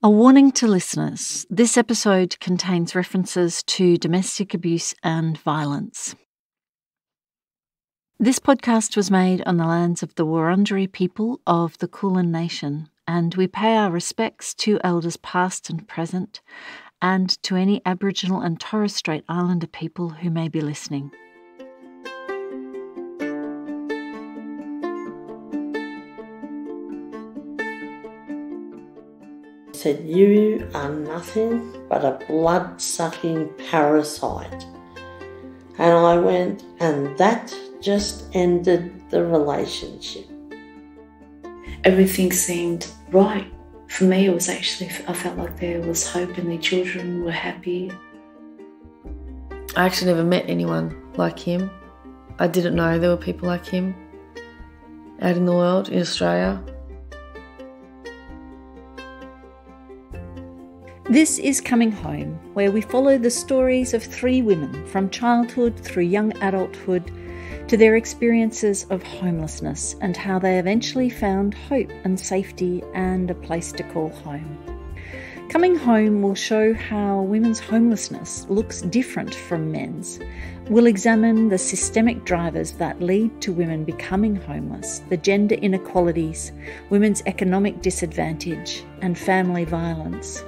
A warning to listeners, this episode contains references to domestic abuse and violence. This podcast was made on the lands of the Wurundjeri people of the Kulin Nation, and we pay our respects to elders past and present, and to any Aboriginal and Torres Strait Islander people who may be listening. Said, "You are nothing but a blood-sucking parasite." And I went, and that just ended the relationship. Everything seemed right. For me, it was actually, I felt like there was hope and the children were happy. I actually never met anyone like him. I didn't know there were people like him out in the world, in Australia. This is Coming Home, where we follow the stories of three women from childhood through young adulthood to their experiences of homelessness and how they eventually found hope and safety and a place to call home. Coming Home will show how women's homelessness looks different from men's. We'll examine the systemic drivers that lead to women becoming homeless, the gender inequalities, women's economic disadvantage and family violence,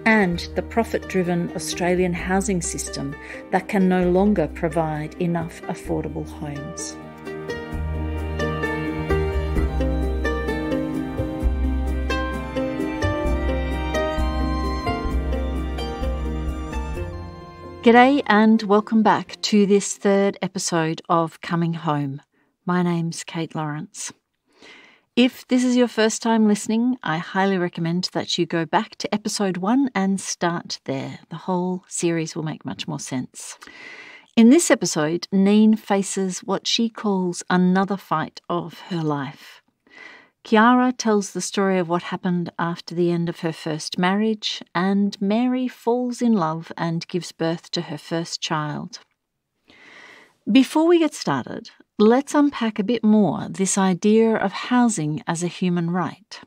and the profit-driven Australian housing system that can no longer provide enough affordable homes. G'day and welcome back to this third episode of Coming Home. My name's Kate Lawrence. If this is your first time listening, I highly recommend that you go back to episode 1 and start there. The whole series will make much more sense. In this episode, Neen faces what she calls another fight of her life. Kiara tells the story of what happened after the end of her first marriage, and Mary falls in love and gives birth to her first child. Before we get started, let's unpack a bit more this idea of housing as a human right.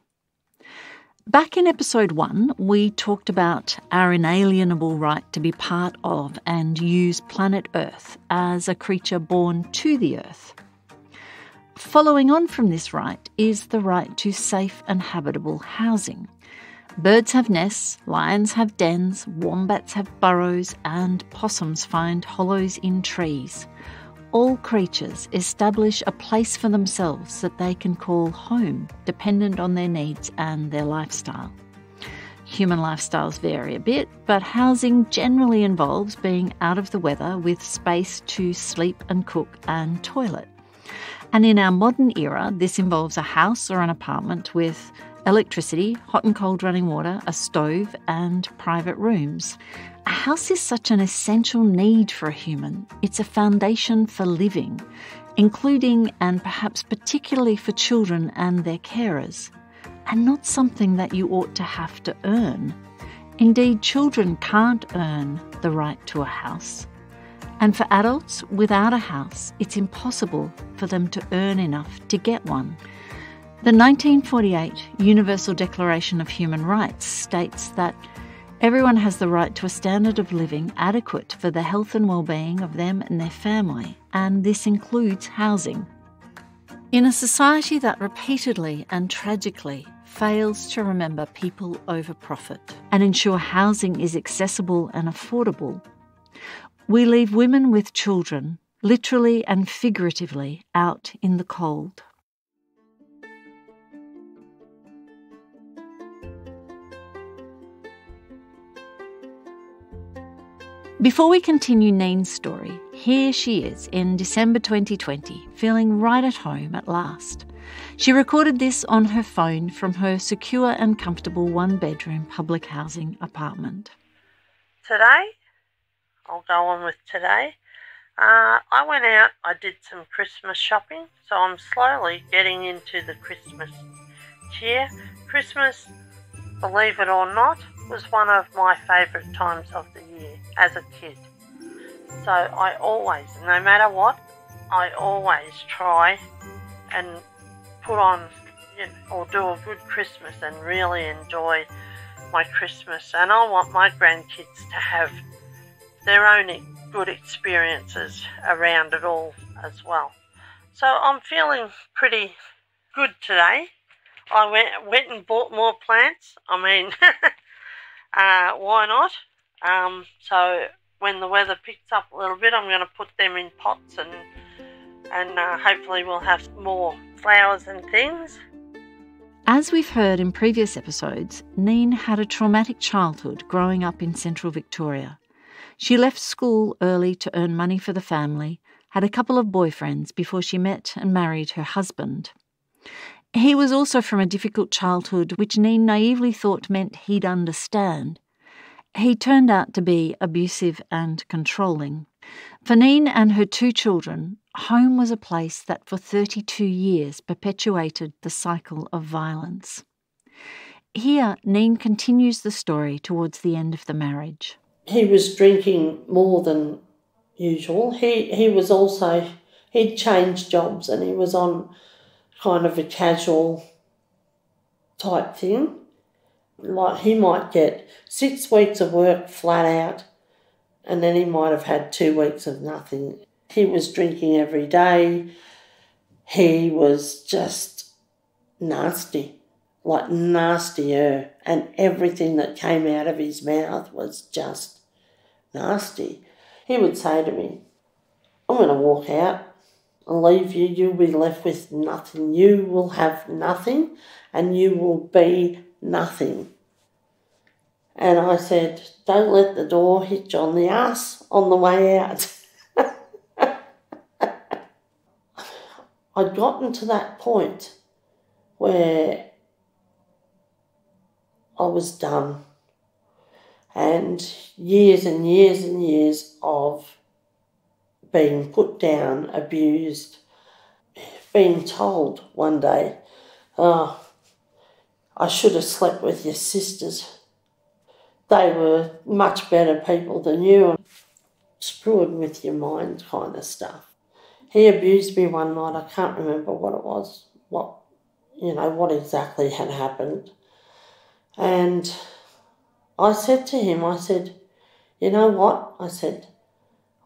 Back in episode 1, we talked about our inalienable right to be part of and use planet Earth as a creature born to the Earth. Following on from this right is the right to safe and habitable housing. Birds have nests, lions have dens, wombats have burrows, and possums find hollows in trees. All creatures establish a place for themselves that they can call home, dependent on their needs and their lifestyle. Human lifestyles vary a bit, but housing generally involves being out of the weather with space to sleep and cook and toilet. And in our modern era, this involves a house or an apartment with electricity, hot and cold running water, a stove, and private rooms. A house is such an essential need for a human. It's a foundation for living, including and perhaps particularly for children and their carers, and not something that you ought to have to earn. Indeed, children can't earn the right to a house. And for adults without a house, it's impossible for them to earn enough to get one. The 1948 Universal Declaration of Human Rights states that everyone has the right to a standard of living adequate for the health and well-being of them and their family, and this includes housing. In a society that repeatedly and tragically fails to remember people over profit and ensure housing is accessible and affordable, we leave women with children, literally and figuratively, out in the cold. Before we continue Neen's story, here she is in December 2020, feeling right at home at last. She recorded this on her phone from her secure and comfortable one-bedroom public housing apartment. Today, I'll go on with today. I went out, I did some Christmas shopping, so I'm slowly getting into the Christmas cheer. Christmas, believe it or not, was one of my favourite times of the year as a kid. So I always, no matter what, I always try and put on, or do a good Christmas and really enjoy my Christmas, and I want my grandkids to have their own good experiences around it all as well. So I'm feeling pretty good today. I went and bought more plants. I mean, why not? So when the weather picks up a little bit, I'm going to put them in pots and hopefully we'll have more flowers and things. As we've heard in previous episodes, Neen had a traumatic childhood growing up in central Victoria. She left school early to earn money for the family, had a couple of boyfriends before she met and married her husband. He was also from a difficult childhood, which Neen naively thought meant he'd understand. He turned out to be abusive and controlling. For Neen and her 2 children, home was a place that for 32 years perpetuated the cycle of violence. Here, Neen continues the story towards the end of the marriage. He was drinking more than usual. He was also, he'd changed jobs and he was on kind of a casual type thing. Like he might get 6 weeks of work flat out and then he might have had 2 weeks of nothing. He was drinking every day. He was just nasty, like nastier, and everything that came out of his mouth was just nasty. He would say to me, I'm going to walk out and leave you. You'll be left with nothing. You will have nothing and you will be nothing. And I said, don't let the door hit you on the ass on the way out. I'd gotten to that point where I was done. And years and years and years of being put down, abused, being told one day, oh, I should have slept with your sisters. They were much better people than you. Screwing with your mind kind of stuff. He abused me one night. I can't remember what it was, what exactly had happened. And I said to him, you know what? I said,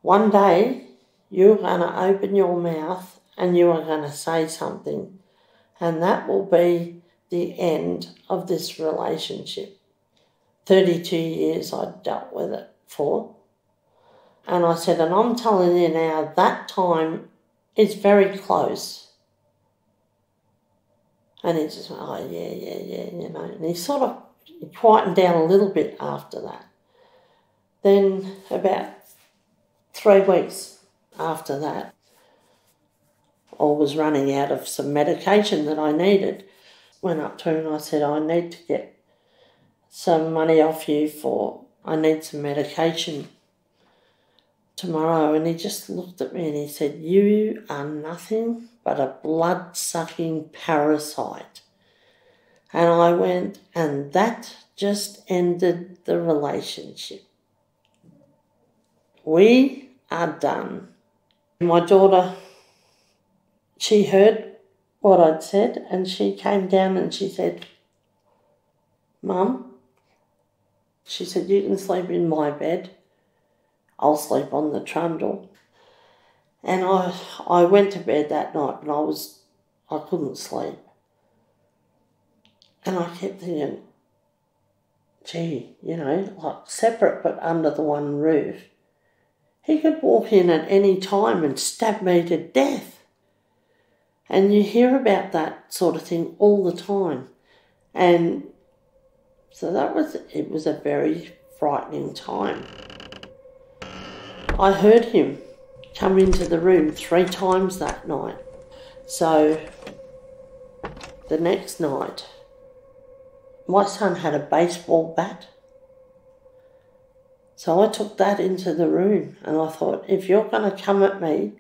one day you're going to open your mouth and you are going to say something, and that will be the end of this relationship. 32 years I'd dealt with it for. And I said, and I'm telling you now, that time is very close. And he just went, oh, yeah. And he sort of quietened down a little bit after that. Then about 3 weeks after that, I was running out of some medication that I needed. Went up to him and I said, I need to get some money off you I need some medication tomorrow. And he just looked at me and he said, you are nothing but a blood-sucking parasite. And I went, and that just ended the relationship. We are done. My daughter, she heard what I'd said and she came down and she said, Mum, she said, you can sleep in my bed. I'll sleep on the trundle. And I went to bed that night and I couldn't sleep. And I kept thinking, gee, like separate but under the one roof. He could walk in at any time and stab me to death. And you hear about that sort of thing all the time. And so it was a very frightening time. I heard him come into the room 3 times that night. So the next night, my son had a baseball bat. So I took that into the room and I thought, if you're going to come at me,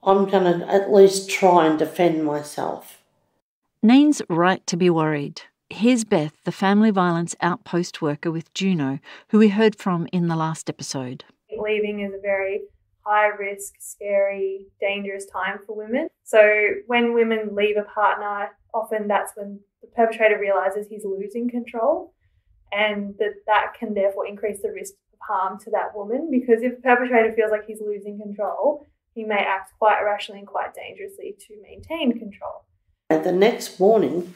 I'm going to at least try and defend myself. Neen's right to be worried. Here's Beth, the family violence outpost worker with Juno, who we heard from in the last episode. Leaving is a very high-risk, scary, dangerous time for women. So when women leave a partner, often that's when the perpetrator realises he's losing control. and that can therefore increase the risk of harm to that woman, because if the perpetrator feels like he's losing control, he may act quite irrationally and quite dangerously to maintain control. And the next morning,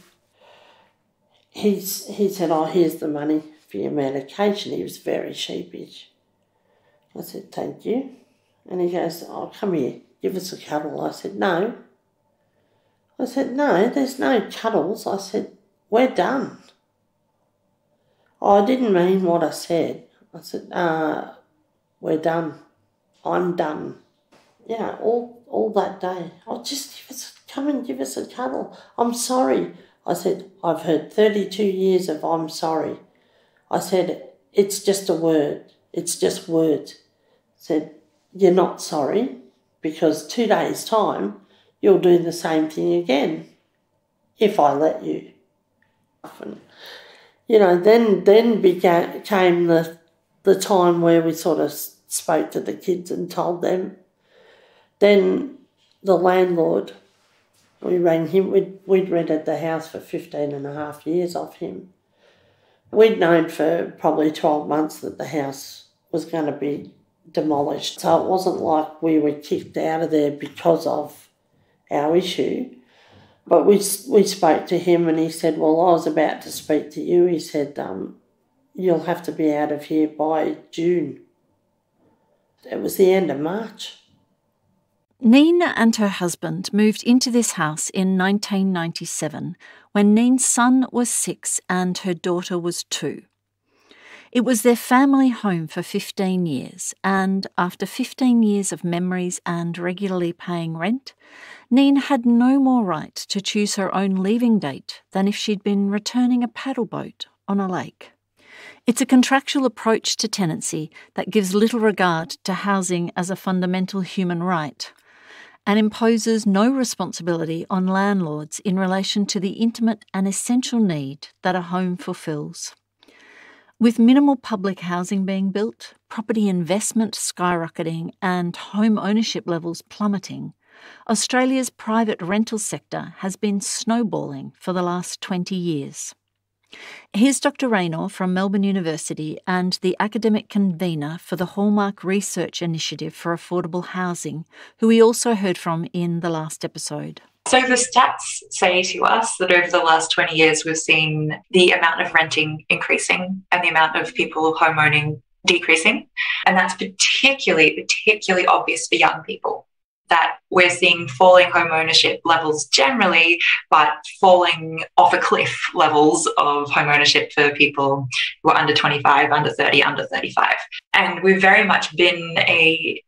he said, "Oh, here's the money for your medication." He was very sheepish. I said, "Thank you." And he goes, "Oh, come here, give us a cuddle." I said, "No." I said, "No, there's no cuddles." I said, "We're done." Oh, I didn't mean what I said. I said, "We're done. I'm done." Yeah, all that day. Oh, just come and give us a cuddle. "I'm sorry." I said, "I've heard 32 years of I'm sorry." I said, "It's just a word. It's just words." I said, "You're not sorry, because 2 days' time you'll do the same thing again, if I let you." And, then came the time where we sort of spoke to the kids and told them. Then the landlord, we rang him. We'd rented the house for 15 and a half years off him. We'd known for probably 12 months that the house was going to be demolished. So it wasn't like we were kicked out of there because of our issue. But we spoke to him and he said, "Well, I was about to speak to you." He said, "You'll have to be out of here by June." It was the end of March. Neen and her husband moved into this house in 1997 when Neen's son was 6 and her daughter was 2. It was their family home for 15 years, and after 15 years of memories and regularly paying rent, Neen had no more right to choose her own leaving date than if she'd been returning a paddle boat on a lake. It's a contractual approach to tenancy that gives little regard to housing as a fundamental human right, and imposes no responsibility on landlords in relation to the intimate and essential need that a home fulfills. With minimal public housing being built, property investment skyrocketing and home ownership levels plummeting, Australia's private rental sector has been snowballing for the last 20 years. Here's Dr. Raynor from Melbourne University and the academic convener for the Hallmark Research Initiative for Affordable Housing, who we also heard from in the last episode. So the stats say to us that over the last 20 years, we've seen the amount of renting increasing and the amount of people home owning decreasing. And that's particularly obvious for young people, that we're seeing falling home ownership levels generally, but falling off a cliff levels of home ownership for people who are under 25, under 30, under 35. And we've very much been a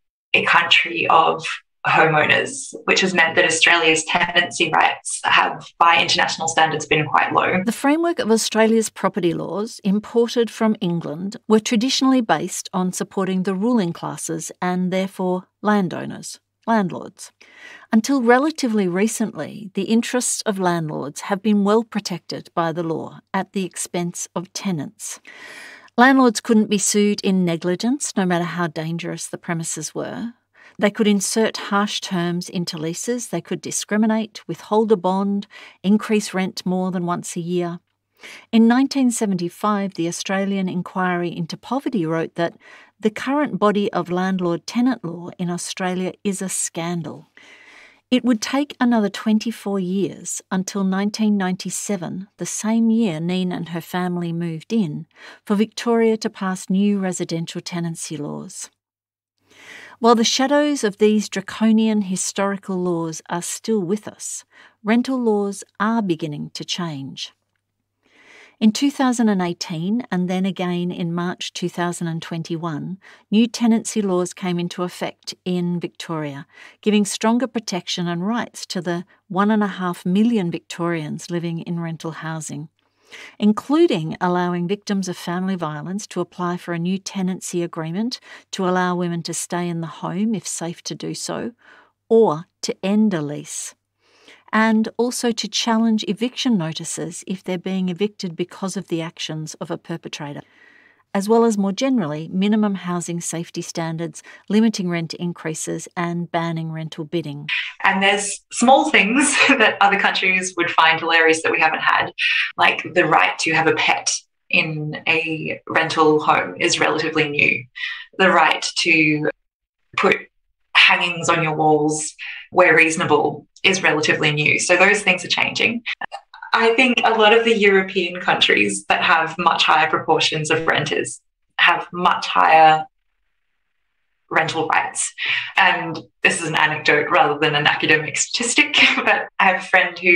country of homeowners, which has meant that Australia's tenancy rights have, by international standards, been quite low. The framework of Australia's property laws, imported from England, were traditionally based on supporting the ruling classes and therefore landowners, landlords. Until relatively recently, the interests of landlords have been well protected by the law at the expense of tenants. Landlords couldn't be sued in negligence, no matter how dangerous the premises were. They could insert harsh terms into leases, they could discriminate, withhold a bond, increase rent more than once a year. In 1975, the Australian Inquiry into Poverty wrote that the current body of landlord-tenant law in Australia is a scandal. It would take another 24 years until 1997, the same year Neen and her family moved in, for Victoria to pass new residential tenancy laws. While the shadows of these draconian historical laws are still with us, rental laws are beginning to change. In 2018 and then again in March 2021, new tenancy laws came into effect in Victoria, giving stronger protection and rights to the 1.5 million Victorians living in rental housing, including allowing victims of family violence to apply for a new tenancy agreement to allow women to stay in the home if safe to do so, or to end a lease, and also to challenge eviction notices if they're being evicted because of the actions of a perpetrator, as well as more generally minimum housing safety standards, limiting rent increases and banning rental bidding. And there's small things that other countries would find hilarious that we haven't had, like the right to have a pet in a rental home is relatively new. The right to put hangings on your walls where reasonable is relatively new. So those things are changing. I think a lot of the European countries that have much higher proportions of renters have much higher rental rights. And this is an anecdote rather than an academic statistic, but I have a friend who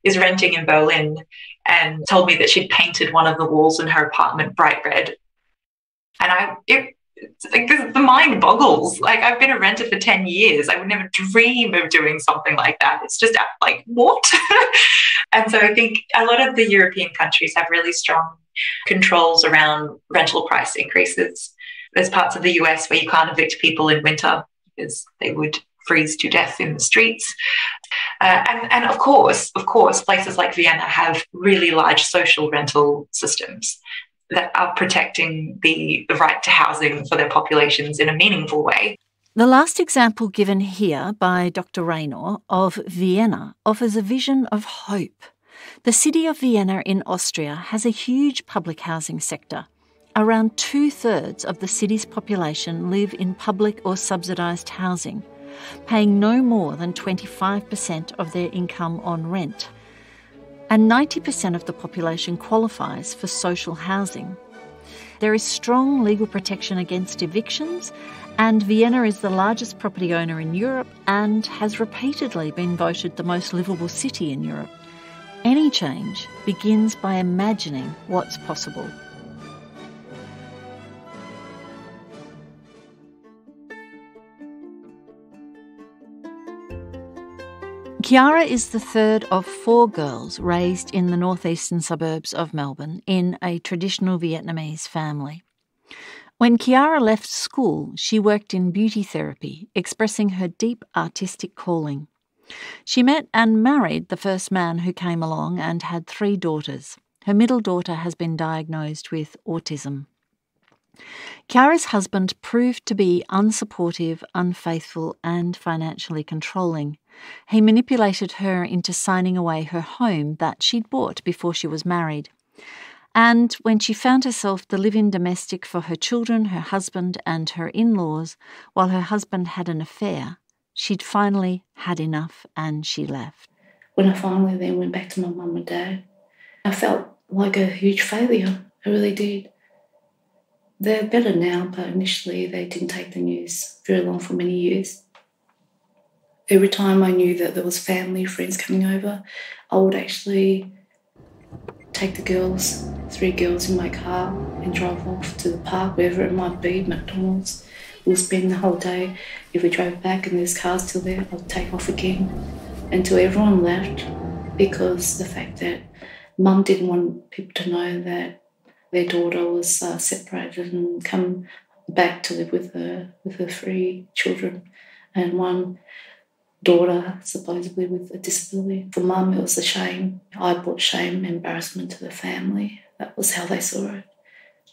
is renting in Berlin and told me that she'd painted one of the walls in her apartment bright red. And the mind boggles. Like, I've been a renter for 10 years. I would never dream of doing something like that. It's just like, what? And so I think a lot of the European countries have really strong controls around rental price increases. There's parts of the US where you can't evict people in winter because they would freeze to death in the streets. And of course, places like Vienna have really large social rental systems that are protecting the right to housing for their populations in a meaningful way. The last example given here by Dr. Raynor of Vienna offers a vision of hope. The city of Vienna in Austria has a huge public housing sector. Around 2/3 of the city's population live in public or subsidised housing, paying no more than 25% of their income on rent. And 90% of the population qualifies for social housing. There is strong legal protection against evictions, and Vienna is the largest property owner in Europe and has repeatedly been voted the most livable city in Europe. Any change begins by imagining what's possible. Kiara is the third of 4 girls raised in the northeastern suburbs of Melbourne in a traditional Vietnamese family. When Kiara left school, she worked in beauty therapy, expressing her deep artistic calling. She met and married the first man who came along and had 3 daughters. Her middle daughter has been diagnosed with autism. Kiara's husband proved to be unsupportive, unfaithful and financially controlling. He manipulated her into signing away her home that she'd bought before she was married. And when she found herself the live-in domestic for her children, her husband and her in-laws, while her husband had an affair, she'd finally had enough and she left. When I finally then went back to my mum and dad, I felt like a huge failure. I really did. They're better now, but initially they didn't take the news very long for many years. Every time I knew that there was family, friends coming over, I would actually take the girls, 3 girls in my car and drive off to the park, wherever it might be, McDonald's. We'll spend the whole day. If we drove back and there's cars still there, I'll take off again until everyone left, because the fact that Mum didn't want people to know that their daughter was separated and come back to live with her 3 children and 1 daughter supposedly with a disability. For Mum, it was a shame. I brought shame, embarrassment to the family. That was how they saw it.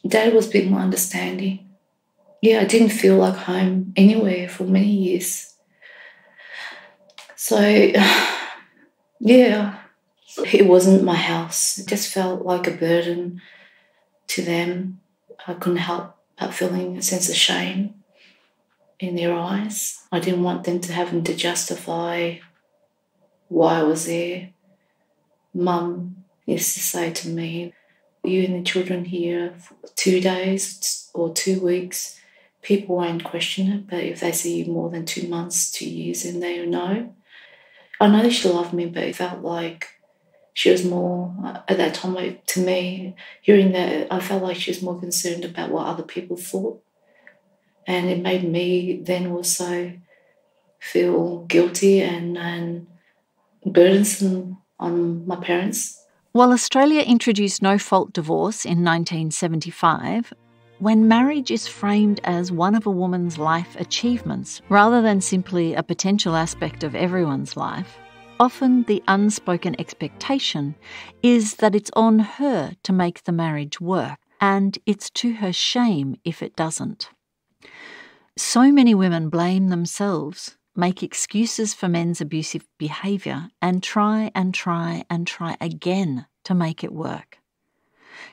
Dad was a bit more understanding. Yeah, I didn't feel like home anywhere for many years. So, yeah, it wasn't my house. It just felt like a burden to them. I couldn't help but feeling a sense of shame in their eyes. I didn't want them to have to justify why I was there. Mum used to say to me, you and the children here for 2 days or 2 weeks, people won't question it, but if they see you more than 2 months, 2 years, then they know. I know she loved me, but it felt like she was more, at that time, to me, hearing that, I felt like she was more concerned about what other people thought. And it made me then also feel guilty and burdensome on my parents. While Australia introduced no-fault divorce in 1975, when marriage is framed as one of a woman's life achievements rather than simply a potential aspect of everyone's life, often the unspoken expectation is that it's on her to make the marriage work, and it's to her shame if it doesn't. So many women blame themselves, make excuses for men's abusive behaviour, and try again to make it work.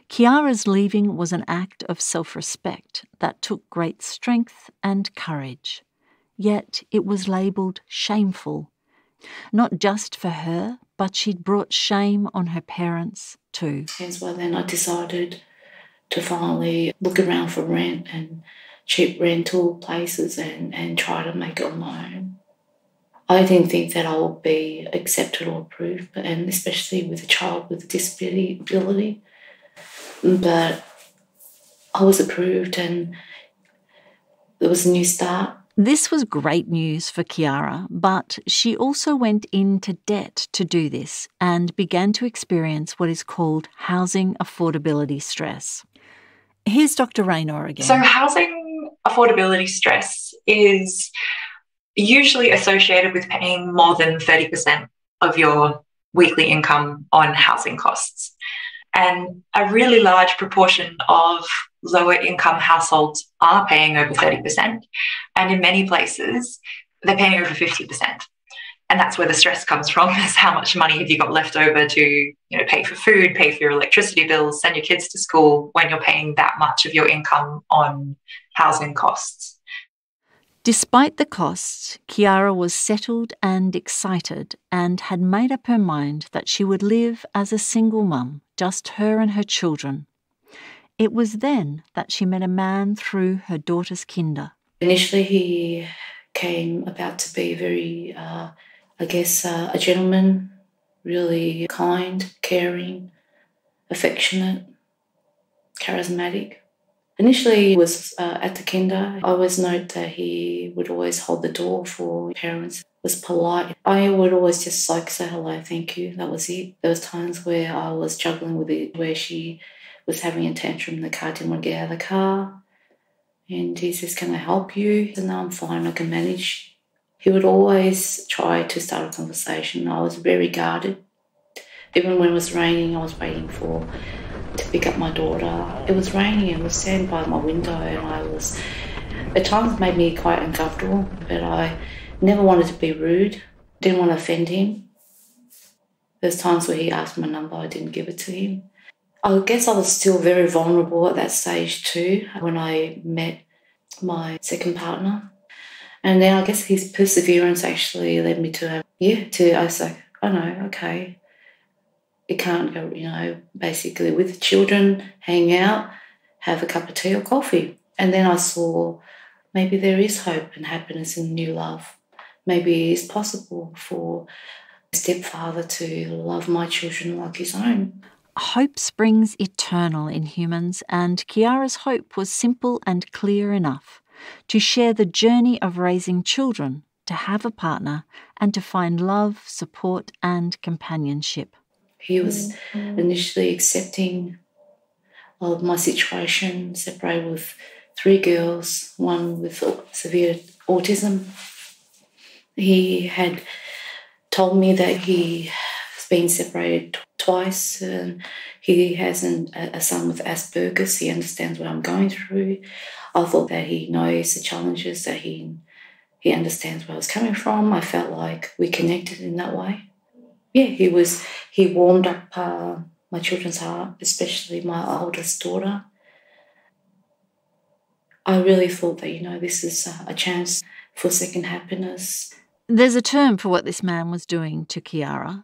Kiara's leaving was an act of self-respect that took great strength and courage. Yet it was labelled shameful, not just for her, but she'd brought shame on her parents too. Hence why then I decided to finally look around for rent and cheap rental places and try to make it on my own. I didn't think that I would be accepted or approved, and especially with a child with a disability. But I was approved and there was a new start. This was great news for Kiara, but she also went into debt to do this and began to experience what is called housing affordability stress. Here's Dr. Raynor again. So housing affordability stress is usually associated with paying more than 30% of your weekly income on housing costs. And a really large proportion of lower income households are paying over 30%. And in many places, they're paying over 50%. And that's where the stress comes from, is how much money have you got left over to, pay for food, pay for your electricity bills, send your kids to school when you're paying that much of your income on housing costs. Despite the costs, Kiara was settled and excited and had made up her mind that she would live as a single mum, just her and her children. It was then that she met a man through her daughter's kinder. Initially he came about to be very, a gentleman, really kind, caring, affectionate, charismatic. Initially, he was at the kinder. I always note that he would always hold the door for parents. Was polite. I would always just say hello, thank you. That was it. There was times where I was struggling with it, where she was having a tantrum in the car, didn't want to get out of the car. And he says, can I help you? I said, no, I'm fine, I can manage. He would always try to start a conversation. I was very guarded. Even when it was raining, I was waiting to pick up my daughter. It was raining and it was standing by my window, and at times made me quite uncomfortable, but I never wanted to be rude, didn't want to offend him. There's times where he asked my number, I didn't give it to him. I guess I was still very vulnerable at that stage too, when I met my second partner. And then I guess his perseverance actually led me I was like, oh no, okay. You can't go, basically with the children, hang out, have a cup of tea or coffee. And then I saw maybe there is hope and happiness in new love. Maybe it is possible for a stepfather to love my children like his own. Hope springs eternal in humans, and Kiara's hope was simple and clear enough: to share the journey of raising children, to have a partner, and to find love, support and companionship. He was initially accepting of my situation, separated with 3 girls, one with severe autism. He had told me that he has been separated twice. He has a son with Asperger's. He understands what I'm going through. I thought that he knows the challenges, that he understands where I was coming from. I felt like we connected in that way. Yeah, he warmed up my children's heart, especially my oldest daughter. I really thought that, this is a chance for second happiness. There's a term for what this man was doing to Kiara: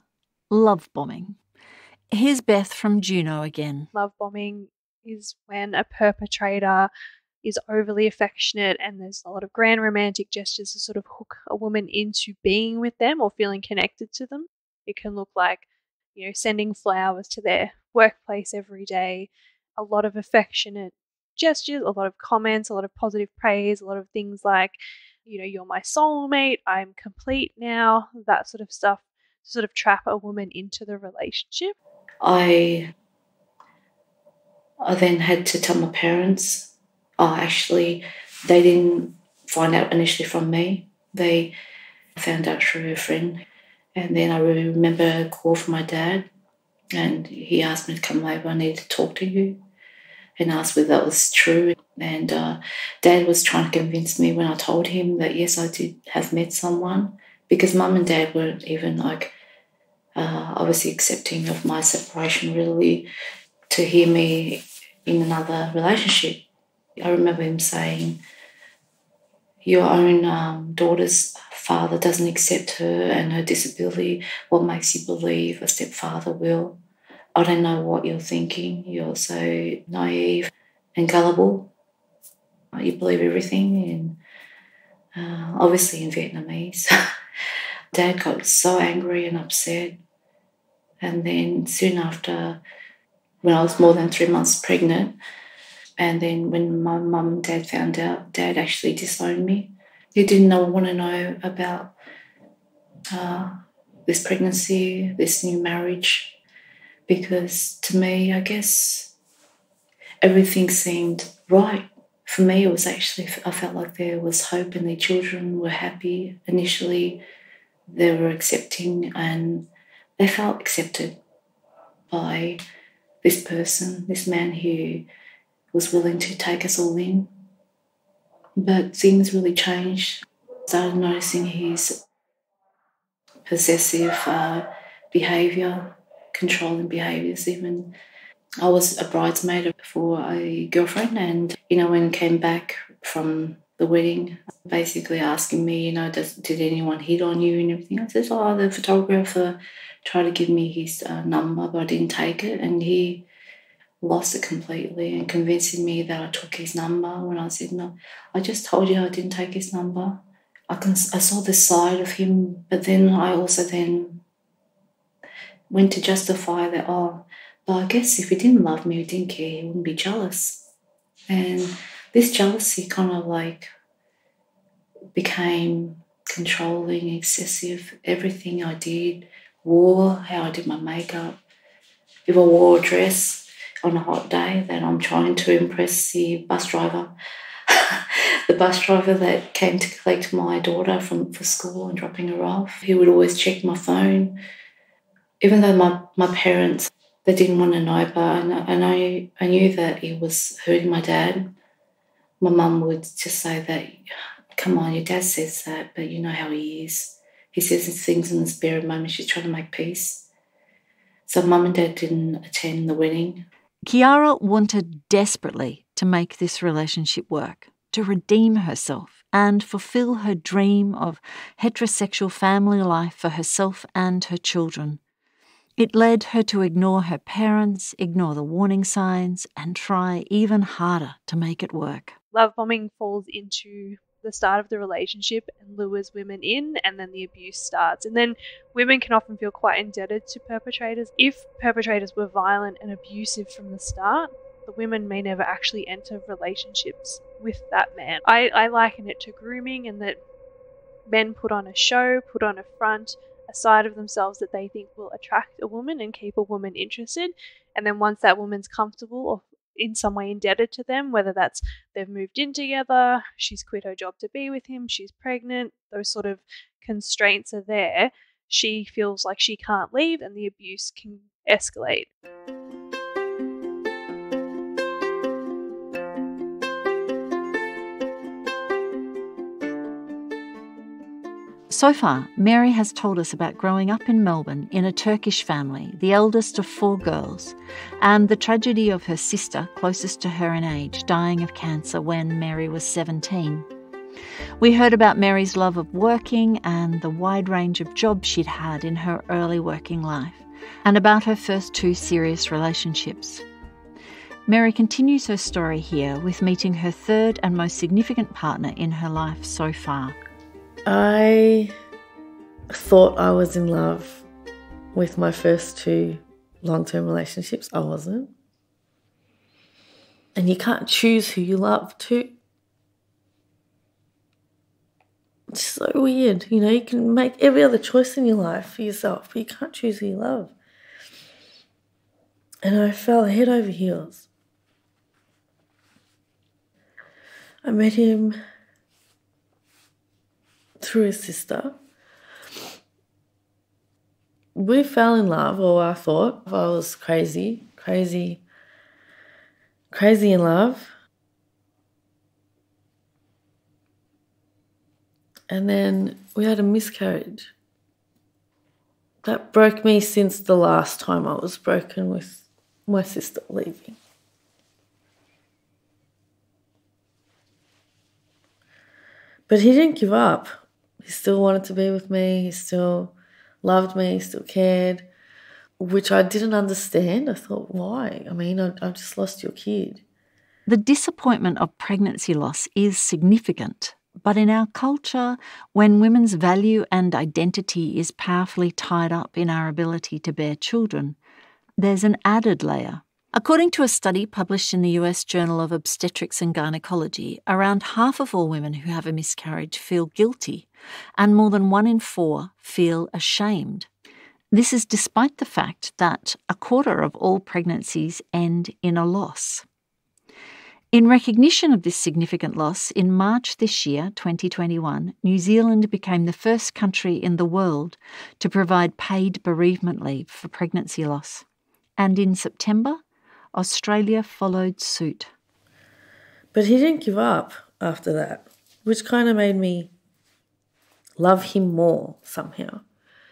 love bombing. Here's Beth from Juno again. Love bombing is when a perpetrator is overly affectionate and there's a lot of grand romantic gestures to sort of hook a woman into being with them or feeling connected to them. It can look like, sending flowers to their workplace every day, a lot of affectionate gestures, a lot of comments, a lot of positive praise, a lot of things like, you're my soulmate, I'm complete now, that sort of stuff, to sort of trap a woman into the relationship. I then had to tell my parents. Actually, they didn't find out initially from me. They found out through a friend. And then I remember a call from my dad, and he asked me to come over. I need to talk to you, and asked whether that was true. And Dad was trying to convince me when I told him that, yes, I did have met someone, because Mum and Dad weren't even obviously accepting of my separation, really. to hear me in another relationship. I remember him saying, your own daughter's father doesn't accept her and her disability. What makes you believe a stepfather will? I don't know what you're thinking. You're so naive and gullible. You believe everything. And obviously in Vietnamese. Dad got so angry and upset. And then soon after, when I was more than 3 months pregnant, and then when my mum and dad found out, Dad actually disowned me. He didn't want to know about this pregnancy, this new marriage, because to me, I guess, everything seemed right. For me, it was actually, I felt like there was hope and the children were happy. Initially, they were accepting and they felt accepted by this person, this man who was willing to take us all in. But things really changed. I started noticing his possessive behaviour, controlling behaviours even. I was a bridesmaid for a girlfriend, and, when I came back from the wedding, basically asking me, did anyone hit on you and everything. I said, the photographer tried to give me his number, but I didn't take it, and he lost it completely and convincing me that I took his number when I said, no, I just told you I didn't take his number. I saw the side of him, but then I also then went to justify that, but I guess if he didn't love me or didn't care, he wouldn't be jealous. And this jealousy kind of became controlling, excessive. Everything I did, how I did my makeup. If I wore a dress on a hot day, then I'm trying to impress the bus driver. The bus driver that came to collect my daughter for school and dropping her off. He would always check my phone. Even though my parents, they didn't want to know, but I knew that he was hurting my dad. My mum would just say that, come on, your dad says that, but you know how he is. He says things in the spare moment. She's trying to make peace. So Mum and Dad didn't attend the wedding. Kiara wanted desperately to make this relationship work, to redeem herself and fulfill her dream of heterosexual family life for herself and her children. It led her to ignore her parents, ignore the warning signs, and try even harder to make it work. Love bombing falls into the start of the relationship and lures women in, and then the abuse starts. And then women can often feel quite indebted to perpetrators. If perpetrators were violent and abusive from the start, the women may never actually enter relationships with that man. I liken it to grooming, and that men put on a show, put on a front, a side of themselves that they think will attract a woman and keep a woman interested. And then once that woman's comfortable or in some way indebted to them, whether that's they've moved in together, she's quit her job to be with him, she's pregnant, those sort of constraints are there, she feels like she can't leave and the abuse can escalate. So far, Mary has told us about growing up in Melbourne in a Turkish family, the eldest of 4 girls, and the tragedy of her sister, closest to her in age, dying of cancer when Mary was 17. We heard about Mary's love of working and the wide range of jobs she'd had in her early working life, and about her first 2 serious relationships. Mary continues her story here with meeting her 3rd and most significant partner in her life so far. I thought I was in love with my first 2 long-term relationships. I wasn't. And you can't choose who you love too. It's so weird. You can make every other choice in your life for yourself, but you can't choose who you love. And I fell head over heels. I met him through his sister. We fell in love, or I thought. I was crazy in love. And then we had a miscarriage. That broke me since the last time I was broken with my sister leaving. But he didn't give up. He still wanted to be with me. He still loved me. He still cared, which I didn't understand. I thought, why? I mean, I've just lost your kid. The disappointment of pregnancy loss is significant, but in our culture, when women's value and identity is powerfully tied up in our ability to bear children, there's an added layer. According to a study published in the US Journal of Obstetrics and Gynecology, around half of all women who have a miscarriage feel guilty, and more than 1 in 4 feel ashamed. This is despite the fact that a quarter of all pregnancies end in a loss. In recognition of this significant loss, in March this year, 2021, New Zealand became the first country in the world to provide paid bereavement leave for pregnancy loss. And in September, Australia followed suit. But he didn't give up after that, which kind of made me love him more somehow.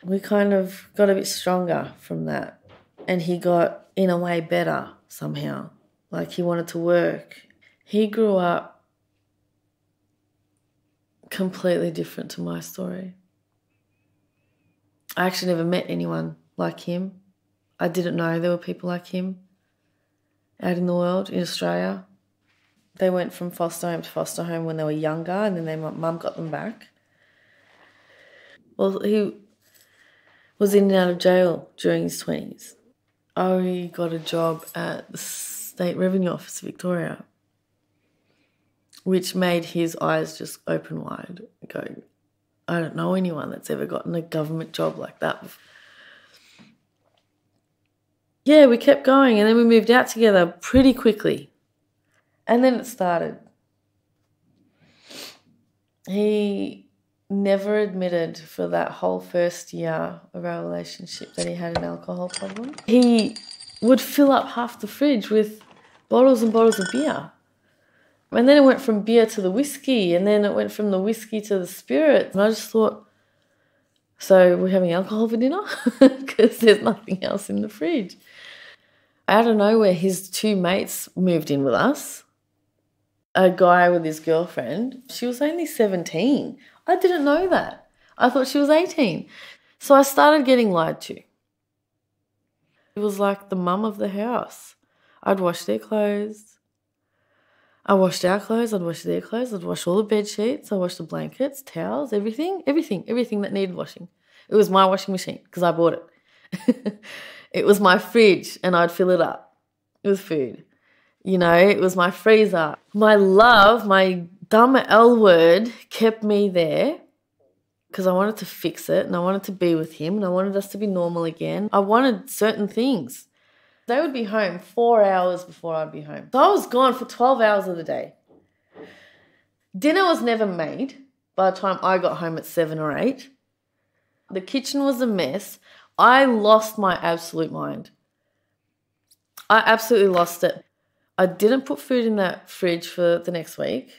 We kind of got a bit stronger from that. And he got, in a way, better somehow. Like he wanted to work. He grew up completely different to my story. I actually never met anyone like him. I didn't know there were people like him out in the world, in Australia. They went from foster home to foster home when they were younger, and then my mum got them back. Well, he was in and out of jail during his 20s. I got a job at the State Revenue Office, Victoria, which made his eyes just open wide. Go, I don't know anyone that's ever gotten a government job like that before. Yeah, we kept going, and then we moved out together pretty quickly. And then it started. He never admitted for that whole first year of our relationship that he had an alcohol problem. He would fill up half the fridge with bottles and bottles of beer. And then it went from beer to the whiskey, and then it went from the whiskey to the spirit. And I just thought, so we're having alcohol for dinner? Because there's nothing else in the fridge. Out of nowhere, his 2 mates moved in with us. A guy with his girlfriend. She was only 17. I didn't know that. I thought she was 18. So I started getting lied to. It was like the mum of the house. I'd wash their clothes. I washed our clothes. I'd wash their clothes. I'd wash all the bed sheets. I washed the blankets, towels, everything that needed washing. It was my washing machine because I bought it. It was my fridge, and I'd fill it up with food. You know, it was my freezer. My love, my dumb L word, kept me there because I wanted to fix it, and I wanted to be with him, and I wanted us to be normal again. I wanted certain things. They would be home 4 hours before I'd be home. So I was gone for 12 hours of the day. Dinner was never made by the time I got home at 7 or 8. The kitchen was a mess. I lost my absolute mind. I absolutely lost it. I didn't put food in that fridge for the next week.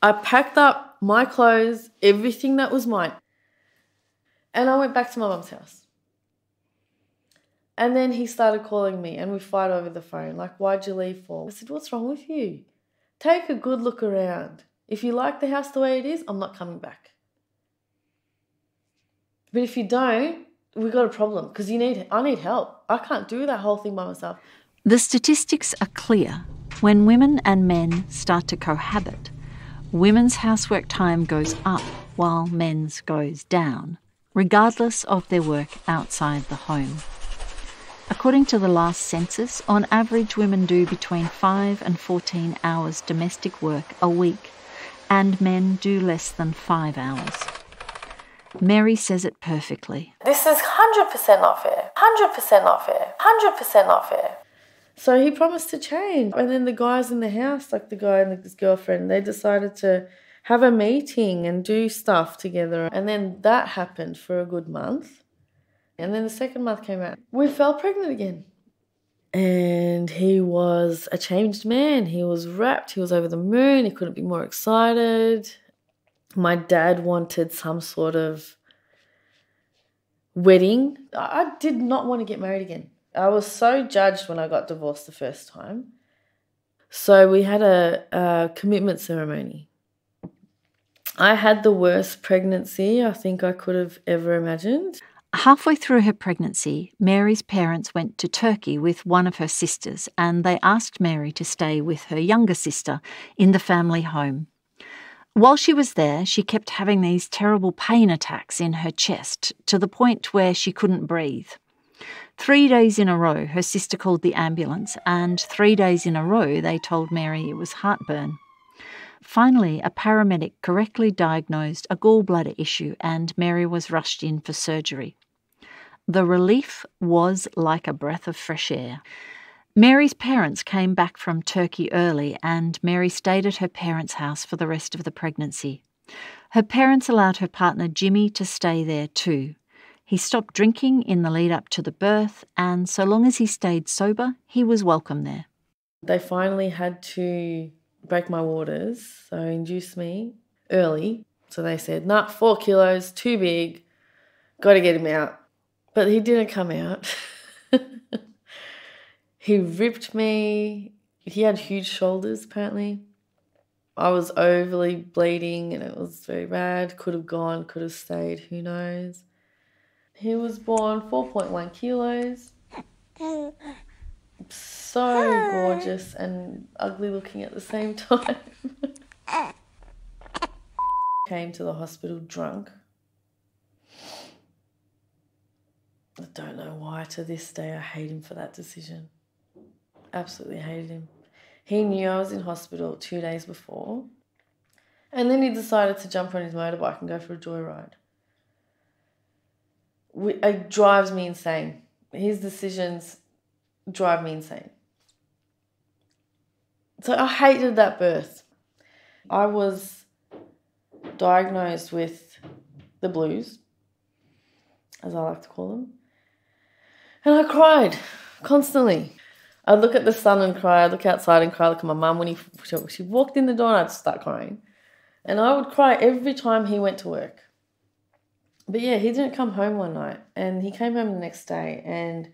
I packed up my clothes, everything that was mine, and I went back to my mum's house. And then he started calling me, and we fight over the phone. Like, why'd you leave for? I said, what's wrong with you? Take a good look around. If you like the house the way it is, I'm not coming back. But if you don't, we've got a problem because I need help. I can't do that whole thing by myself. The statistics are clear. When women and men start to cohabit, women's housework time goes up while men's goes down, regardless of their work outside the home. According to the last census, on average women do between 5 and 14 hours domestic work a week, and men do less than 5 hours. Mary says it perfectly. This is 100% not fair. 100% not fair. 100% not fair. So he promised to change. And then the guys in the house, like the guy and his girlfriend, they decided to have a meeting and do stuff together. And then that happened for a good month. And then the second month came out. We fell pregnant again. And he was a changed man. He was rapt. He was over the moon. He couldn't be more excited. My dad wanted some sort of wedding. I did not want to get married again. I was so judged when I got divorced the first time. So we had a commitment ceremony. I had the worst pregnancy I think I could have ever imagined. Halfway through her pregnancy, Mary's parents went to Turkey with one of her sisters, and they asked Mary to stay with her younger sister in the family home. While she was there, she kept having these terrible pain attacks in her chest to the point where she couldn't breathe. 3 days in a row, her sister called the ambulance, and 3 days in a row, they told Mary it was heartburn. Finally, a paramedic correctly diagnosed a gallbladder issue, and Mary was rushed in for surgery. The relief was like a breath of fresh air. Mary's parents came back from Turkey early, and Mary stayed at her parents' house for the rest of the pregnancy. Her parents allowed her partner Jimmy to stay there too. He stopped drinking in the lead up to the birth, and so long as he stayed sober, he was welcome there. They finally had to break my waters, so induce me early. So they said, nah, 4 kilos, too big, got to get him out. But he didn't come out. He ripped me. He had huge shoulders, apparently. I was overly bleeding and it was very bad. Could have gone, could have stayed, who knows. He was born 4.1 kilos. So gorgeous and ugly looking at the same time. Came to the hospital drunk. I don't know why to this day I hate him for that decision. Absolutely hated him. He knew I was in hospital 2 days before, and then he decided to jump on his motorbike and go for a joyride. It drives me insane. His decisions drive me insane. So I hated that birth. I was diagnosed with the blues, as I like to call them, and I cried constantly. I'd look at the sun and cry, I'd look outside and cry, look at my mum when she walked in the door and I'd start crying. And I would cry every time he went to work. But yeah, he didn't come home one night and he came home the next day and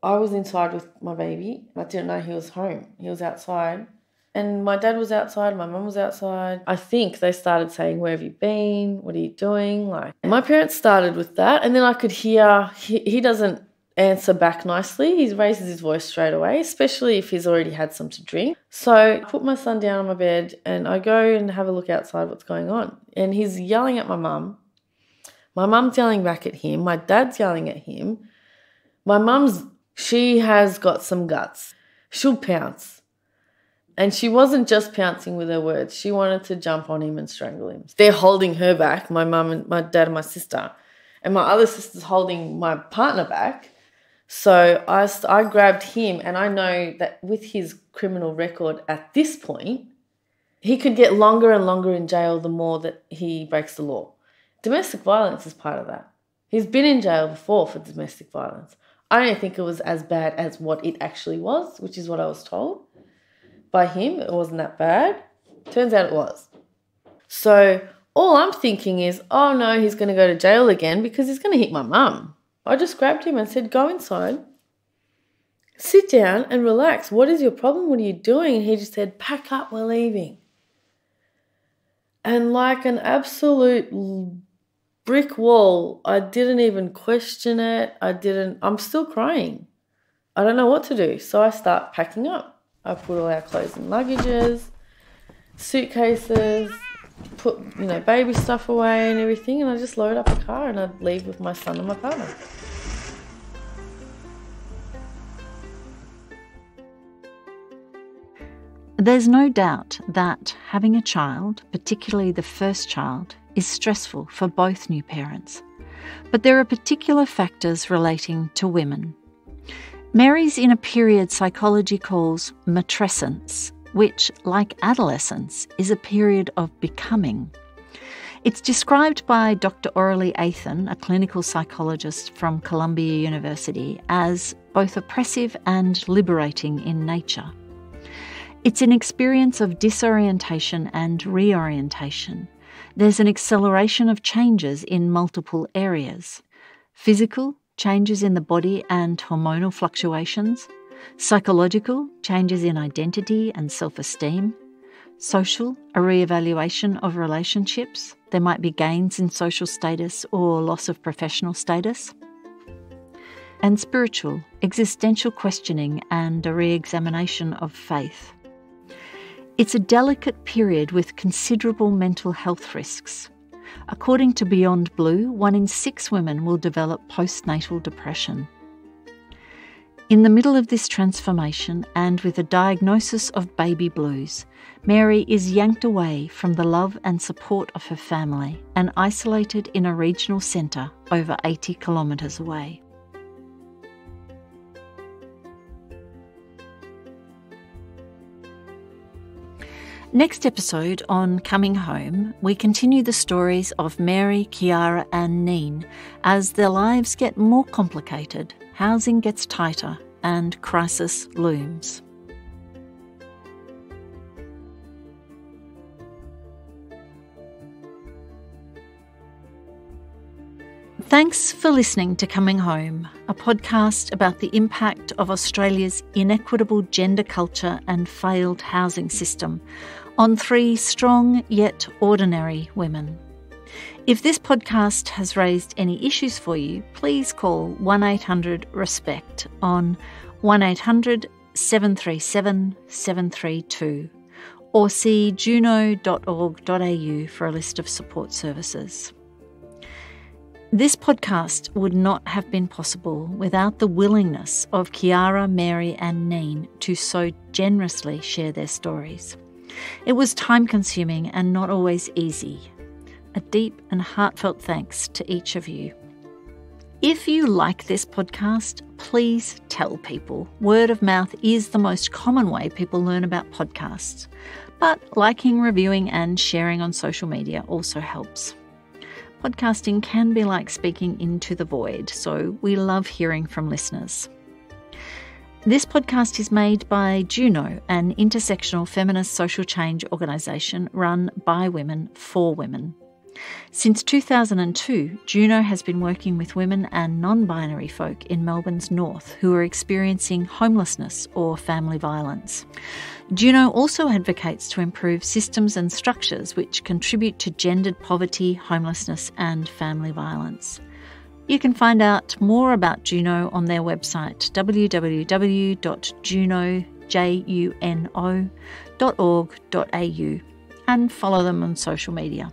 I was inside with my baby. I didn't know he was home. He was outside. And my dad was outside, my mum was outside. I think they started saying, where have you been? What are you doing? My parents started with that and then I could hear he doesn't answer back nicely. He raises his voice straight away, especially if he's already had some to drink. So I put my son down on my bed and I go and have a look outside what's going on. And he's yelling at my mum. My mum's yelling back at him. My dad's yelling at him. She has got some guts. She'll pounce. And she wasn't just pouncing with her words. She wanted to jump on him and strangle him. They're holding her back, my mum and my dad and my sister. And my other sister's holding my partner back. So I grabbed him, and I know that with his criminal record at this point, he could get longer and longer in jail the more that he breaks the law. Domestic violence is part of that. He's been in jail before for domestic violence. I don't think it was as bad as what it actually was, which is what I was told by him. It wasn't that bad. Turns out it was. So all I'm thinking is, oh no, he's going to go to jail again because he's going to hit my mum. I just grabbed him and said, go inside, sit down and relax. What is your problem? What are you doing? And he just said, pack up, we're leaving. And like an absolute brick wall, I didn't even question it. I'm still crying. I don't know what to do. So I start packing up. I put all our clothes in luggages, suitcases, put, baby stuff away and everything, and I just load up a car and I'd leave with my son and my partner. There's no doubt that having a child, particularly the first child, is stressful for both new parents. But there are particular factors relating to women. Mary's in a period psychology calls matrescence, which, like adolescence, is a period of becoming. It's described by Dr. Aurelie Athan, a clinical psychologist from Columbia University, as both oppressive and liberating in nature. It's an experience of disorientation and reorientation. There's an acceleration of changes in multiple areas: physical changes in the body and hormonal fluctuations, psychological, changes in identity and self-esteem, social, a re-evaluation of relationships. There might be gains in social status or loss of professional status. And spiritual, existential questioning and a re-examination of faith. It's a delicate period with considerable mental health risks. According to Beyond Blue, 1 in 6 women will develop postnatal depression. In the middle of this transformation and with a diagnosis of baby blues, Mary is yanked away from the love and support of her family and isolated in a regional centre over 80 kilometres away. Next episode on Coming Home, we continue the stories of Mary, Kiara and Neen as their lives get more complicated, housing gets tighter and crisis looms. Thanks for listening to Coming Home, a podcast about the impact of Australia's inequitable gender culture and failed housing system on 3 strong yet ordinary women. If this podcast has raised any issues for you, please call 1-800-RESPECT on 1-800-737-732 or see juno.org.au for a list of support services. This podcast would not have been possible without the willingness of Kiara, Mary and Neen to so generously share their stories. It was time-consuming and not always easy. A deep and heartfelt thanks to each of you. If you like this podcast, please tell people. Word of mouth is the most common way people learn about podcasts, but liking, reviewing and sharing on social media also helps. Podcasting can be like speaking into the void, so we love hearing from listeners. This podcast is made by Juno, an intersectional feminist social change organisation run by women for women. Since 2002, Juno has been working with women and non-binary folk in Melbourne's north who are experiencing homelessness or family violence. Juno also advocates to improve systems and structures which contribute to gendered poverty, homelessness and family violence. You can find out more about Juno on their website www.juno.org.au and follow them on social media.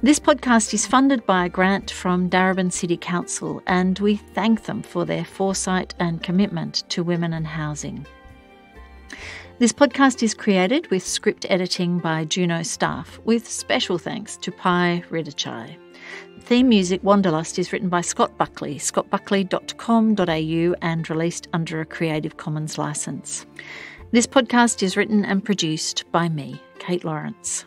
This podcast is funded by a grant from Darebin City Council and we thank them for their foresight and commitment to women and housing. This podcast is created with script editing by Juno staff, with special thanks to Pai Ridachai. Theme music Wanderlust is written by Scott Buckley, scottbuckley.com.au and released under a Creative Commons licence. This podcast is written and produced by me, Kate Lawrence.